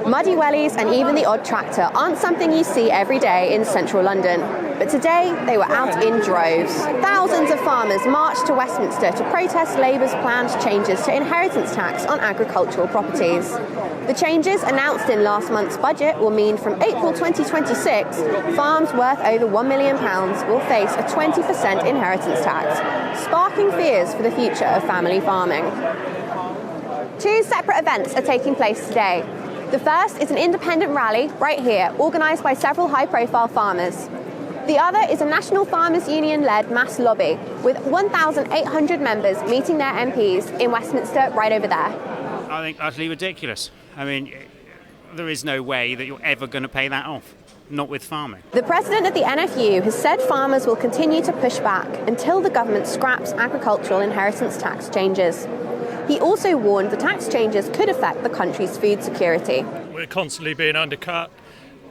Muddy wellies and even the odd tractor aren't something you see every day in central London. But today, they were out in droves. Thousands of farmers marched to Westminster to protest Labour's planned changes to inheritance tax on agricultural properties. The changes announced in last month's budget will mean from April 2026, farms worth over £1 million will face a 20% inheritance tax, sparking fears for the future of family farming. Two separate events are taking place today. The first is an independent rally right here, organised by several high-profile farmers. The other is a National Farmers Union-led mass lobby with 1,800 members meeting their MPs in Westminster right over there. I think utterly ridiculous. I mean, there is no way that you're ever going to pay that off, not with farming. The president of the NFU has said farmers will continue to push back until the government scraps agricultural inheritance tax changes. He also warned the tax changes could affect the country's food security. We're constantly being undercut.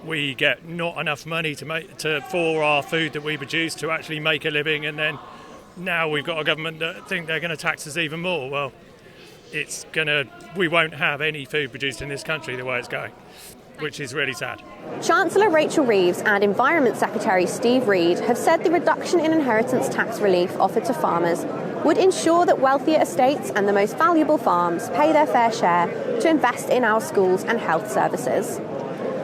We get not enough money for our food that we produce to actually make a living, and then now we've got a government that think they're going to tax us even more. Well, we won't have any food produced in this country the way it's going, which is really sad. Chancellor Rachel Reeves and Environment Secretary Steve Reed have said the reduction in inheritance tax relief offered to farmers would ensure that wealthier estates and the most valuable farms pay their fair share to invest in our schools and health services.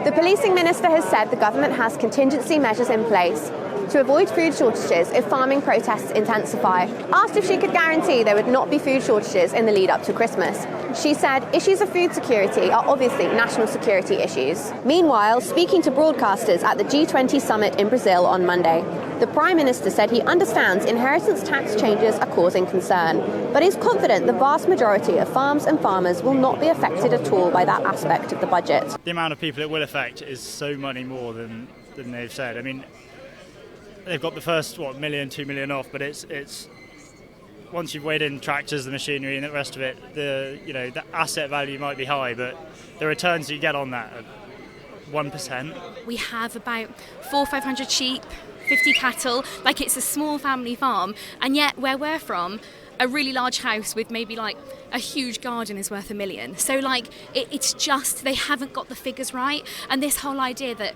The policing minister has said the government has contingency measures in place to avoid food shortages if farming protests intensify. Asked if she could guarantee there would not be food shortages in the lead up to Christmas, she said issues of food security are obviously national security issues. Meanwhile, speaking to broadcasters at the G20 summit in Brazil on Monday, the Prime Minister said he understands inheritance tax changes are causing concern, but is confident the vast majority of farms and farmers will not be affected at all by that aspect of the budget. The amount of people it will affect is so many more than they've said. I mean, they've got the first, 2 million off, but it's once you've weighed in tractors, the machinery and the rest of it, the asset value might be high, but the returns you get on that are 1%. We have about 400 or 500 sheep, 50 cattle, like it's a small family farm, and yet where we're from, a really large house with maybe like a huge garden is worth $1 million. So like it's just they haven't got the figures right, and this whole idea that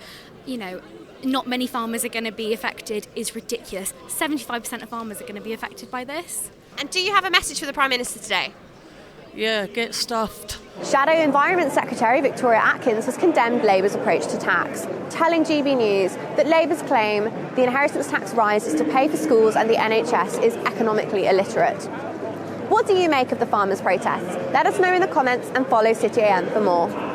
not many farmers are going to be affected is ridiculous. 75% of farmers are going to be affected by this. And do you have a message for the Prime Minister today? Yeah, get stuffed. Shadow Environment Secretary Victoria Atkins has condemned Labour's approach to tax, telling GB News that Labour's claim the inheritance tax rise is to pay for schools and the NHS is economically illiterate. What do you make of the farmers' protests? Let us know in the comments and follow City AM for more.